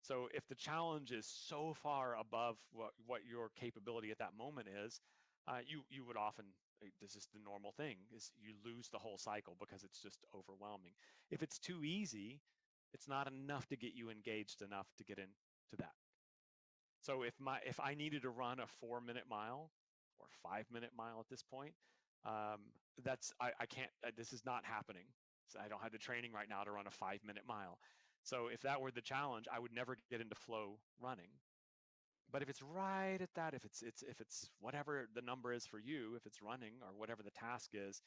So if the challenge is so far above what your capability at that moment is, you would often, this is the normal thing, is you lose the whole cycle because it's just overwhelming. If it's too easy, it's not enough to get you engaged enough to get into that. So if I needed to run a 4-minute mile or 5-minute mile at this point, I can't. This is not happening. So I don't have the training right now to run a 5-minute mile. So if that were the challenge, I would never get into flow running. But if it's right at that, if it's whatever the number is for you, if it's running or whatever the task is,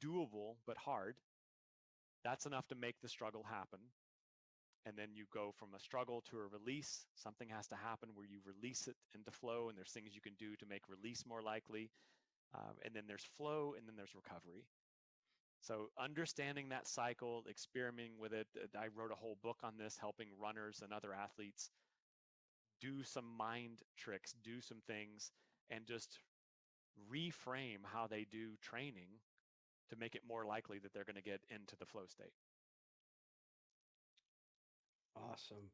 doable but hard, that's enough to make the struggle happen. And then you go from a struggle to a release. Something has to happen where you release it into flow, and there's things you can do to make release more likely. And then there's flow, and then there's recovery. So understanding that cycle, experimenting with it. I wrote a whole book on this, helping runners and other athletes do some mind tricks, do some things, and just reframe how they do training to make it more likely that they're going to get into the flow state. Awesome.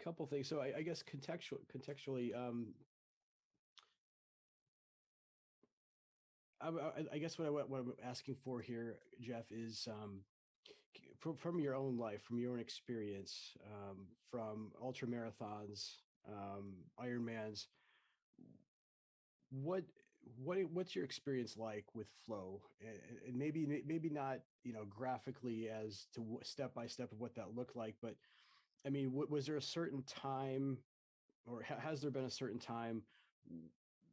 couple things. So I guess contextually, I guess what I'm asking for here, Jeff, is from your own life, from your own experience, from ultra marathons, Ironmans, what what's your experience like with flow? And maybe not, graphically as to step by step of what that looked like, but I mean, was there a certain time, or has there been a certain time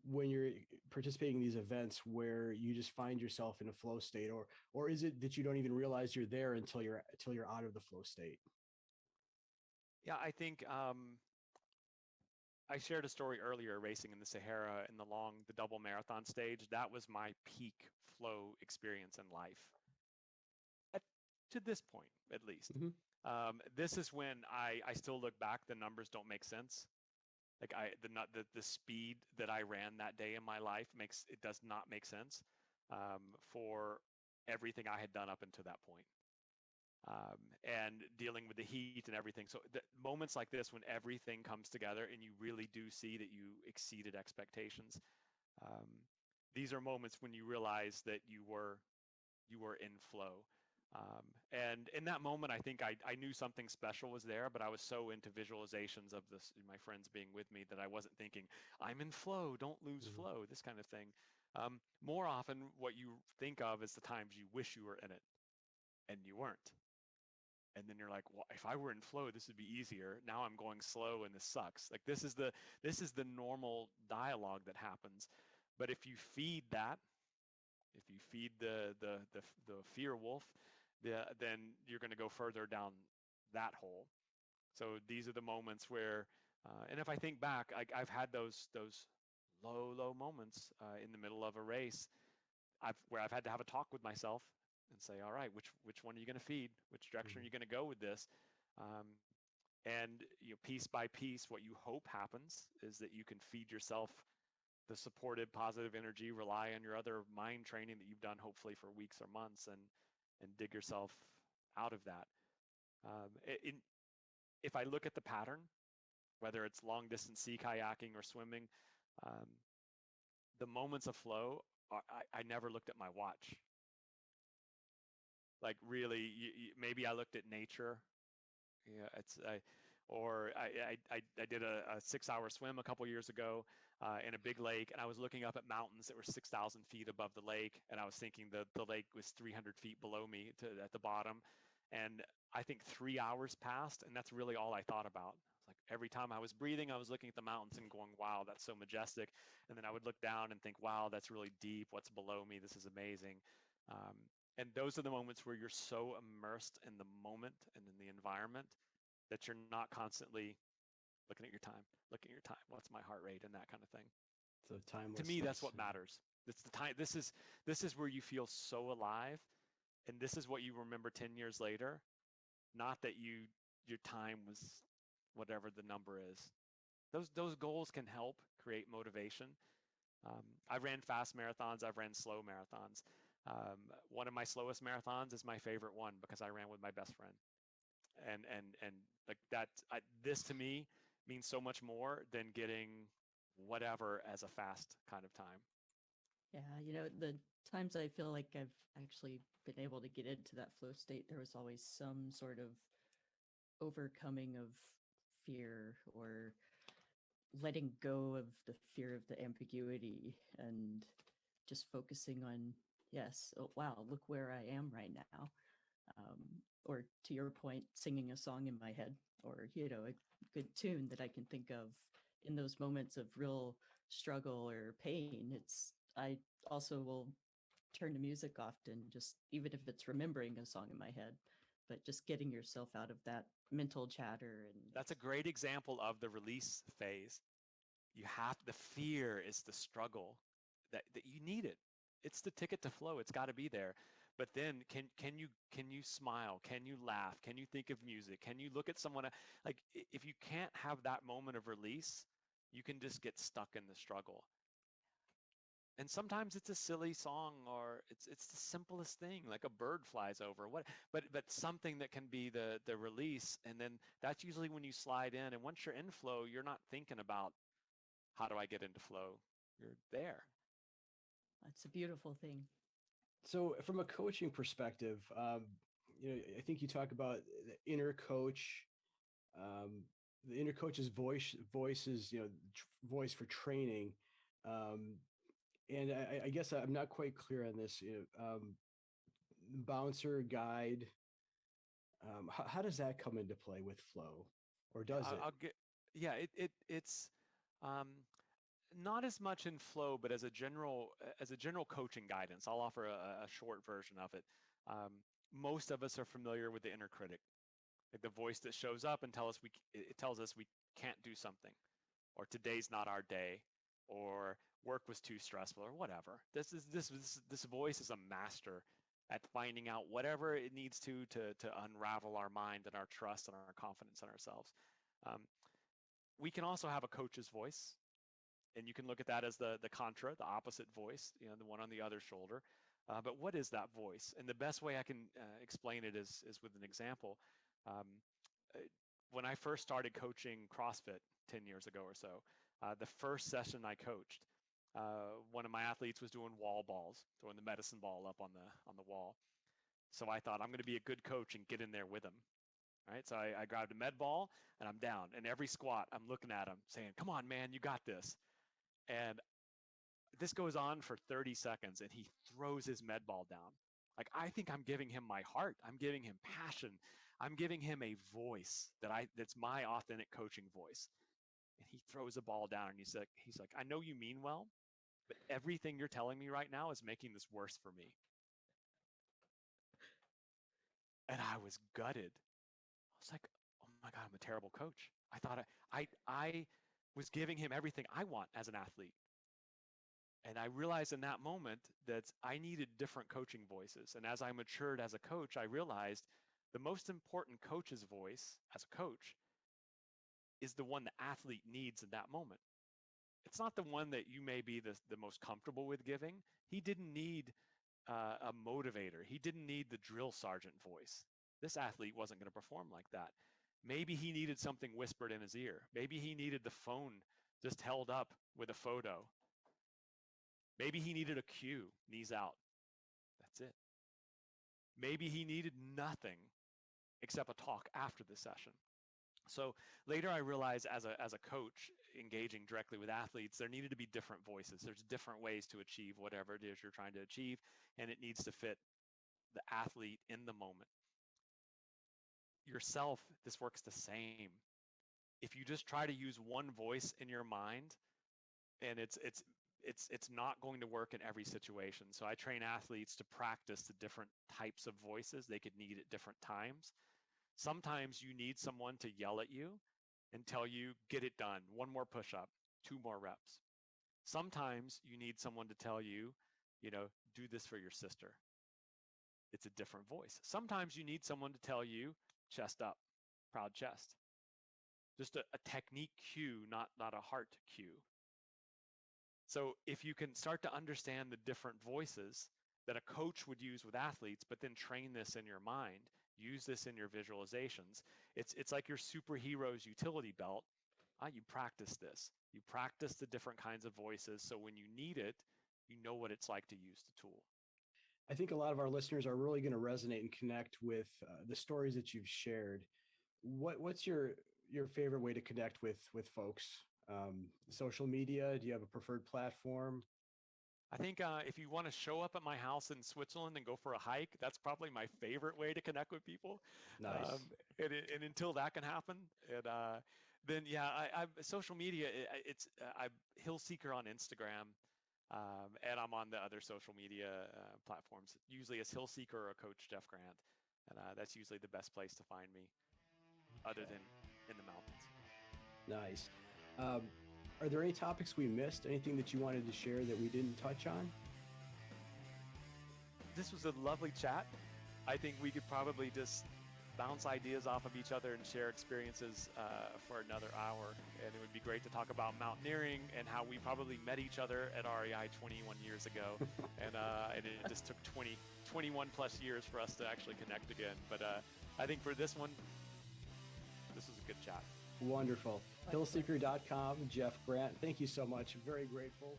when you're participating in these events where you just find yourself in a flow state, or is it that you don't even realize you're there until you're out of the flow state? Yeah, I think I shared a story earlier racing in the Sahara in the double marathon stage. That was my peak flow experience in life, at, to this point, at least. Hmm. This is when I still look back, the numbers don't make sense. Like the speed that I ran that day in my life does not make sense for everything I had done up until that point. And dealing with the heat and everything. So moments like this, when everything comes together and you really do see that you exceeded expectations, um, these are moments when you realize that you were in flow. And in that moment, I think I knew something special was there, but I was so into visualizations of my friends being with me, that I wasn't thinking, I'm in flow, don't lose Hmm. flow, this kind of thing. More often, what you think of is the times you wish you were in it and you weren't. And then you're like, well, if I were in flow, this would be easier. Now I'm going slow and this sucks. Like this is the normal dialogue that happens. But if you feed that, if you feed the fear wolf, then you're going to go further down that hole. So these are the moments where, and if I think back, I've had those low moments in the middle of a race, where I've had to have a talk with myself and say, all right, which one are you going to feed? Which direction are you Hmm. going to go with this? Um, and piece by piece, what you hope happens is that you can feed yourself the supported positive energy, rely on your other mind training that you've done hopefully for weeks or months, and dig yourself out of that. If I look at the pattern, whether it's long distance sea kayaking or swimming, um, the moments of flow, I never looked at my watch. Like really, maybe I looked at nature. Yeah, I did a 6 hour swim a couple years ago in a big lake, and I was looking up at mountains that were 6,000 feet above the lake, and I was thinking the lake was 300 feet below me at the bottom, and I think 3 hours passed, and that's really all I thought about. It's like every time I was breathing, I was looking at the mountains and going, "Wow, that's so majestic," and then I would look down and think, "Wow, that's really deep. What's below me? This is amazing." Um, and those are the moments where you're so immersed in the moment and in the environment that you're not constantly looking at your time, what's my heart rate, and that kind of thing. So To me, that's timelessness. what matters. It's the time. This is where you feel so alive, and this is what you remember 10 years later. Not that your time was whatever the number is. Those goals can help create motivation. I've ran fast marathons. I've ran slow marathons. One of my slowest marathons is my favorite one because I ran with my best friend. And like that, this to me means so much more than getting whatever as a fast kind of time. Yeah, the times I feel like I've actually been able to get into that flow state, there was always some sort of overcoming of fear, or letting go of the fear of the ambiguity, and just focusing on, yes, oh, wow, look where I am right now. Um, or to your point, singing a song in my head, or, a good tune that I can think of in those moments of real struggle or pain. I also will turn to music often, just even if it's remembering a song in my head, but just getting yourself out of that mental chatter. And That's a great example of the release phase. You have the fear is the struggle that you need it. It's the ticket to flow. It's got to be there. But then can you smile? Can you laugh? Can you think of music? Can you look at someone like if you can't have that moment of release, you can just get stuck in the struggle. And sometimes it's a silly song, or it's the simplest thing, like a bird flies over. But something that can be the release, and then that's usually when you slide in. And once you're in flow, you're not thinking about how do I get into flow. You're there. That's a beautiful thing. So from a coaching perspective, I think you talk about the inner coach. Um, the inner coach's voice is, voice for training. Um, and I guess I'm not quite clear on this. Bouncer, guide. How does that come into play with flow, or Yeah, does it? I'll get. Yeah, it's um, not as much in flow, but as a general coaching guidance. I'll offer a short version of it. Um, Most of us are familiar with the inner critic, like the voice that shows up and it tells us we can't do something, or today's not our day, or work was too stressful, or whatever. This voice is a master at finding out whatever it needs to unravel our mind and our trust and our confidence in ourselves. Um, we can also have a coach's voice, and you can look at that as the contra, the opposite voice, the one on the other shoulder. But what is that voice? And the best way I can explain it is with an example. Um, uh, when I first started coaching CrossFit 10 years ago or so, the first session I coached, one of my athletes was doing wall balls, throwing the medicine ball up on the wall. So I thought I'm going to be a good coach and get in there with him. Right. So I grabbed a med ball and I'm down. And every squat, I'm looking at him saying, "Come on, man, you got this." And this goes on for 30 seconds and he throws his med ball down. Like, I think I'm giving him my heart. I'm giving him passion. I'm giving him a voice that's my authentic coaching voice. And he throws the ball down and he's like, "I know you mean well, but everything you're telling me right now is making this worse for me." And I was gutted. I was like, "Oh my God, I'm a terrible coach." I thought I was giving him everything I want as an athlete. And I realized in that moment that I needed different coaching voices. And as I matured as a coach, I realized the most important coach's voice as a coach is the one the athlete needs in that moment. It's not the one that you may be the most comfortable with giving. He didn't need a motivator. He didn't need the drill sergeant voice. This athlete wasn't going to perform like that. Maybe he needed something whispered in his ear. Maybe he needed the phone just held up with a photo. Maybe he needed a cue, knees out. That's it. Maybe he needed nothing except a talk after the session. So later I realized as a coach engaging directly with athletes, there needed to be different voices. There's different ways to achieve whatever it is you're trying to achieve, and it needs to fit the athlete in the moment. Yourself, this works the same. If you just try to use one voice in your mind, and it's not going to work in every situation. So I train athletes to practice the different types of voices they could need at different times. Sometimes you need someone to yell at you and tell you, "Get it done, one more push-up, 2 more reps." Sometimes you need someone to tell you, "Do this for your sister." It's a different voice. Sometimes you need someone to tell you, "Chest up, proud chest." Just a technique cue, not a heart cue. So if you can start to understand the different voices that a coach would use with athletes, but then train this in your mind, use this in your visualizations, it's like your superhero's utility belt. You practice this. You practice the different kinds of voices, so when you need it, you know what it's like to use the tool. I think a lot of our listeners are really going to resonate and connect with the stories that you've shared. What's your favorite way to connect with folks? Social media? Do you have a preferred platform? I think if you want to show up at my house in Switzerland and go for a hike, that's probably my favorite way to connect with people. Nice. And until that can happen, then yeah, I social media. I'm Hillseeker on Instagram, and I'm on the other social media platforms. Usually, it's Hillseeker or Coach Jeff Grant, and that's usually the best place to find me, other Okay. than in the mountains. Nice. Um, are there any topics we missed? Anything that you wanted to share that we didn't touch on? This was a lovely chat. I think we could probably just bounce ideas off of each other and share experiences for another hour. And it would be great to talk about mountaineering and how we probably met each other at REI 21 years ago. And it just took 21 plus years for us to actually connect again. But I think for this one, this was a good chat. Wonderful. Hillseeker.com, Jeff Grant. Thank you so much. Very grateful.